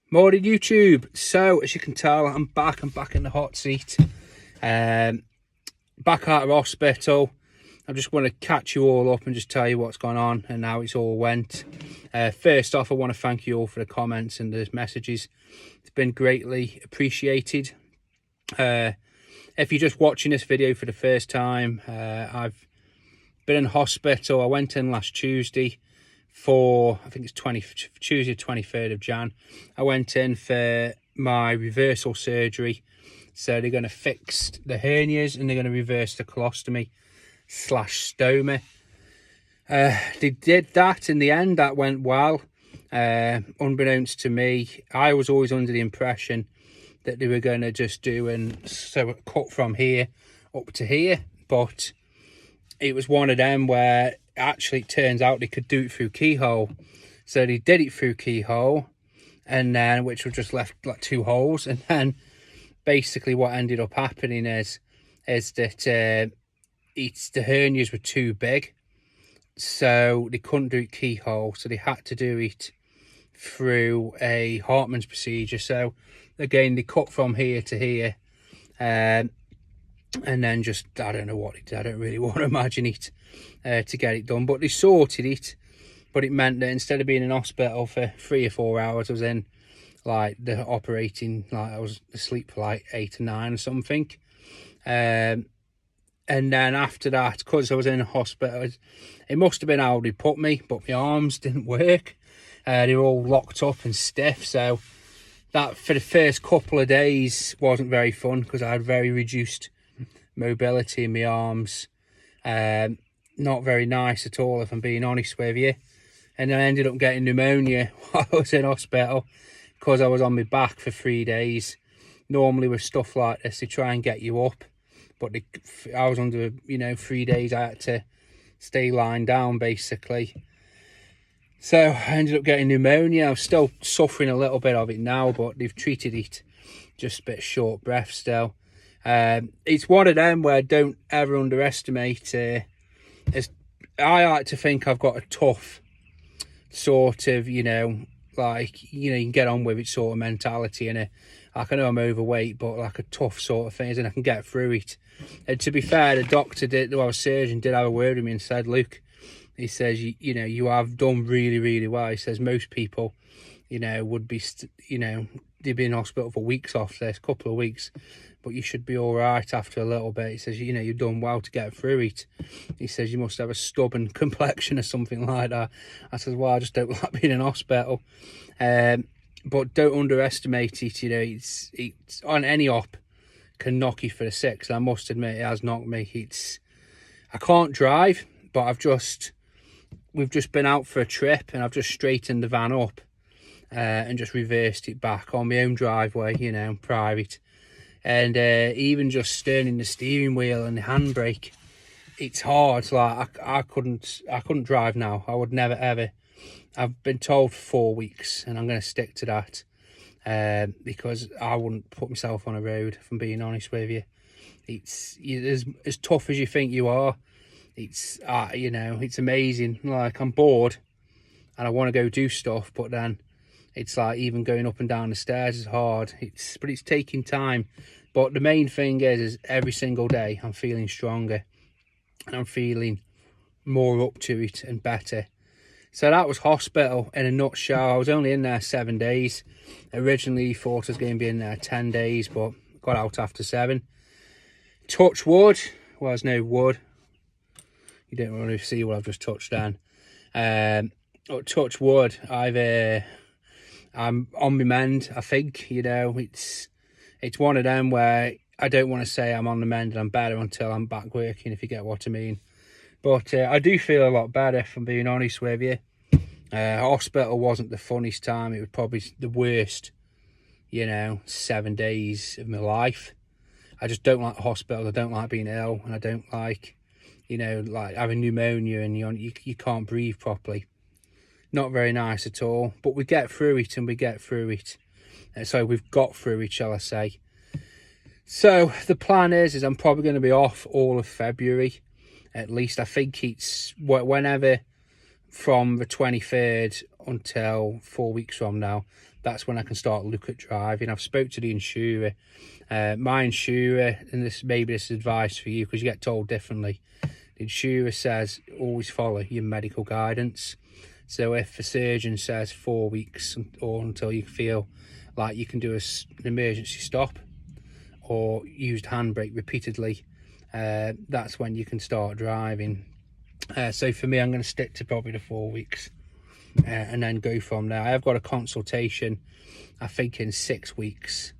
Morning YouTube. So as you can tell, I'm back in the hot seat, back out of hospital. I just want to catch you all up and just tell you what's gone on and how it's all went. First off, I want to thank you all for the comments and the messages. It's been greatly appreciated. If you're just watching this video for the first time, I've been in hospital. I went in last Tuesday for, I think it's Tuesday 23rd of Jan. I went in for my reversal surgery. So they're going to fix the hernias and they're going to reverse the colostomy / stoma. They did that in the end. That went well. Unbeknownst to me, I was always under the impression that they were going to just do and so cut from here up to here, but it was one of them where actually it turns out they could do it through keyhole. So they did it through keyhole, and then which was just left like 2 holes, and then basically what ended up happening is that the hernias were too big, so they couldn't do it keyhole, so they had to do it through a Hartmann's procedure. So again, they cut from here to here, and then just, I don't know what it did. I don't really want to imagine it to get it done, but they sorted it. But it meant that instead of being in hospital for 3 or 4 hours, I was in like the operating, like I was asleep for like 8 or 9 or something. And then after that, because I was in hospital, it must have been how they put me, but my arms didn't work. They were all locked up and stiff. So that for the first couple of days wasn't very fun because I had very reduced mobility in my arms. Not very nice at all, if I'm being honest with you. And I ended up getting pneumonia while I was in hospital because I was on my back for 3 days. Normally with stuff like this, they try and get you up, but I was under, 3 days I had to stay lying down basically. So I ended up getting pneumonia. I'm still suffering a little bit of it now, but they've treated it, just a bit short breath still. It's one of them where don't ever underestimate. I like to think I've got a tough sort of, you can get on with it sort of mentality, and like I know I'm overweight, but like a tough sort of thing, and I can get through it. And to be fair, the doctor surgeon did have a word with me and said, "Luke," he says, you have done really, really well. He says most people, would be, they've been in hospital for weeks off this, couple of weeks, but you should be all right after a little bit. He says, you've done well to get through it. He says, you must have a stubborn complexion or something like that. I says, well, I just don't like being in hospital. But don't underestimate it. It's on any op can knock you for the 6. I must admit, it has knocked me. I can't drive, but we've just been out for a trip and I've just straightened the van up and just reversed it back on my own driveway, private. And even just turning the steering wheel and the handbrake, it's hard. Like I couldn't drive now. I would never ever. I've been told for 4 weeks, and I'm going to stick to that because I wouldn't put myself on a road, if I'm being honest with you. It's as tough as you think you are. It's it's amazing. Like, I'm bored and I want to go do stuff, but then it's like even going up and down the stairs is hard. But it's taking time. But the main thing is every single day I'm feeling stronger and I'm feeling more up to it and better. So that was hospital in a nutshell. I was only in there 7 days. Originally thought I was going to be in there 10 days, but got out after 7. Touch wood. Well, there's no wood. You don't really see what I've just touched on. Touch wood. I'm on my mend, I think. It's one of them where I don't want to say I'm on the mend and I'm better until I'm back working, if you get what I mean. But I do feel a lot better, if I'm being honest with you. Hospital wasn't the funniest time. It was probably the worst, 7 days of my life. I just don't like hospital. I don't like being ill, and I don't like, like having pneumonia and you can't breathe properly. Not very nice at all. But we get through it, and we get through it. So we've got through it, shall I say. So the plan is I'm probably going to be off all of February. At least I think it's whenever from the 23rd until 4 weeks from now. that's when I can start look at driving. I've spoke to the insurer. My insurer, and this is advice for you because you get told differently. The insurer says always follow your medical guidance. So if a surgeon says 4 weeks or until you feel like you can do an emergency stop or used handbrake repeatedly, that's when you can start driving. So for me, I'm going to stick to probably the 4 weeks and then go from there. I have got a consultation, I think, in 6 weeks.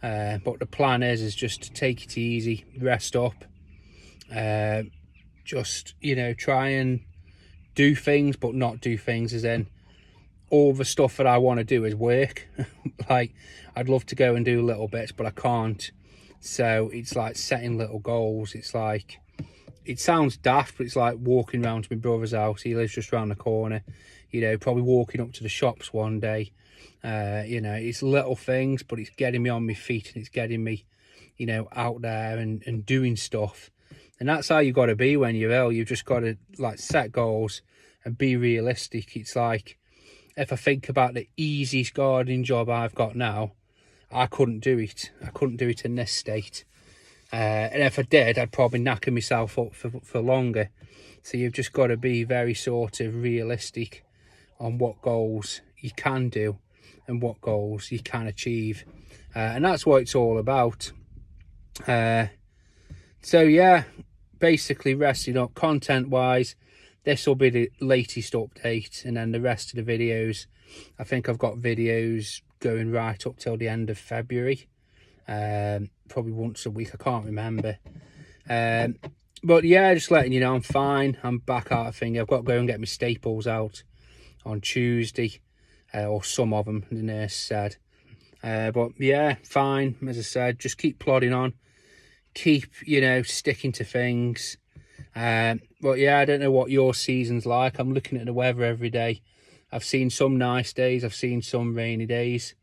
But the plan is just to take it easy, rest up, just, you know, try and do things, but not do things as in all the stuff that I want to do is work. Like, I'd love to go and do little bits, but I can't. So it's like setting little goals. It's like, it sounds daft, but it's like walking around to my brother's house. He lives just around the corner. You know, probably walking up to the shops one day. You know, it's little things, but it's getting me on my feet and it's getting me, you know, out there and doing stuff. And that's how you got to be when you're ill. You've just got to, like, set goals and be realistic. It's like, if I think about the easiest gardening job I've got now, I couldn't do it. I couldn't do it in this state. And if I did, I'd probably knacker myself up for longer. So you've just got to be very sort of realistic on what goals you can do and what goals you can achieve. And that's what it's all about. So yeah, basically resting up. Content wise, this will be the latest update, and then the rest of the videos, I think I've got videos going right up till the end of February. Probably once a week, I can't remember. But yeah, just letting you know I'm fine. I'm back out of thing. I've got to go and get my staples out on Tuesday, or some of them, the nurse said. But yeah, fine. As I said, just keep plodding on. Keep, you know, sticking to things. But yeah, I don't know what your season's like. I'm looking at the weather every day. I've seen some nice days. I've seen some rainy days.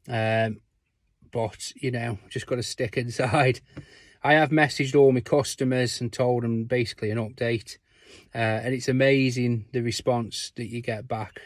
But, you know, just got to stick inside. I have messaged all my customers and told them basically an update. And it's amazing the response that you get back.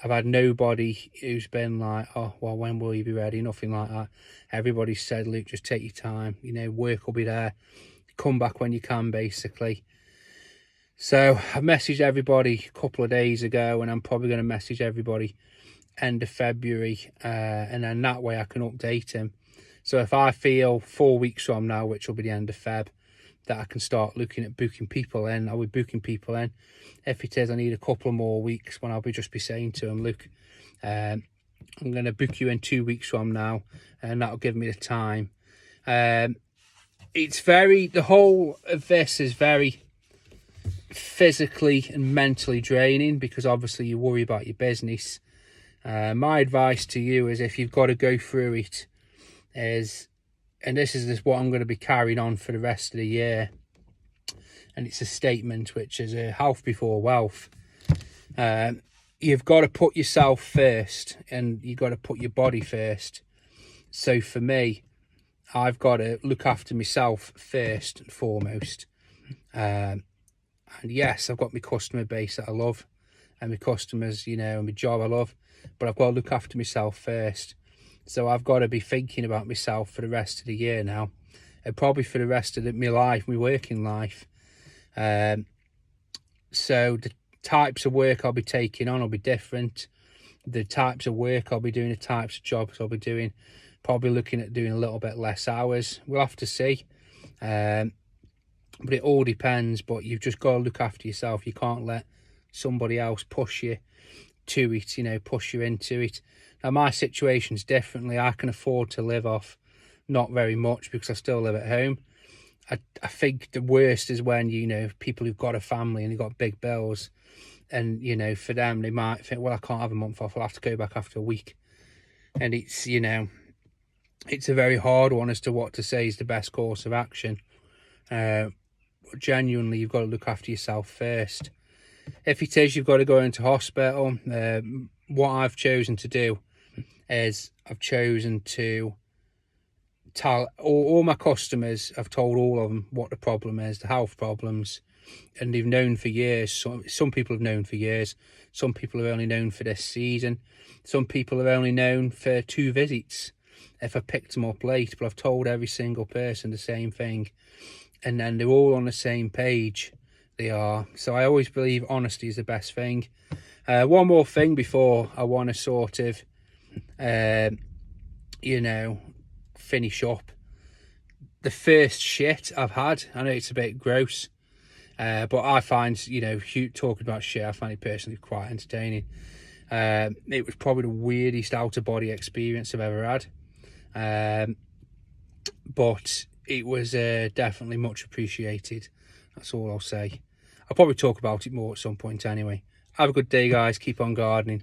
I've had nobody who's been like, oh, well, when will you be ready? Nothing like that. Everybody said, Luke, just take your time. You know, work will be there. Come back when you can, basically. So I messaged everybody a couple of days ago, and I'm probably going to message everybody end of February. And then that way I can update him. So if I feel 4 weeks from now, which will be the end of Feb, that I can start looking at booking people in, I'll be booking people in. If it is I need a couple more weeks, when I'll just be saying to them, look, I'm going to book you in 2 weeks from now, and that'll give me the time. It's very, the whole of this is very physically and mentally draining, because obviously you worry about your business. My advice to you is, if you've got to go through it, is, and this is what I'm going to be carrying on for the rest of the year, and it's a statement which is a health before wealth. You've got to put yourself first, and you've got to put your body first. So for me, I've got to look after myself first and foremost. And yes, I've got my customer base that I love, and my customers, you know, and my job I love, but I've got to look after myself first. So I've got to be thinking about myself for the rest of the year now, and probably for the rest of my life, my working life. So the types of work I'll be taking on will be different. The types of work I'll be doing, the types of jobs I'll be doing, probably looking at doing a little bit less hours. We'll have to see. But it all depends. But you've just got to look after yourself. You can't let somebody else push you to it, you know, push you into it. Now, my situation's differently. I can afford to live off not very much because I still live at home. I think the worst is when, you know, people who've got a family and they've got big bills, and, you know, for them, they might think, well, I can't have a month off. I'll have to go back after a week. And it's, you know, it's a very hard one as to what to say is the best course of action. But genuinely, you've got to look after yourself first. If it is you've got to go into hospital, what I've chosen to do is I've chosen to tell all my customers, I've told all of them what the problem is, the health problems, and they've known for years. Some people have known for years. Some people have only known for this season. Some people have only known for 2 visits if I picked them up late, but I've told every single person the same thing, and then they're all on the same page. They are. So I always believe honesty is the best thing. One more thing before I want to sort of you know, finish up. The first shit I've had, I know it's a bit gross, but I find, you know, talking about shit, I find it personally quite entertaining. It was probably the weirdest out-of-body experience I've ever had, but it was definitely much appreciated. That's all I'll say. I'll probably talk about it more at some point anyway. Have a good day, guys. Keep on gardening.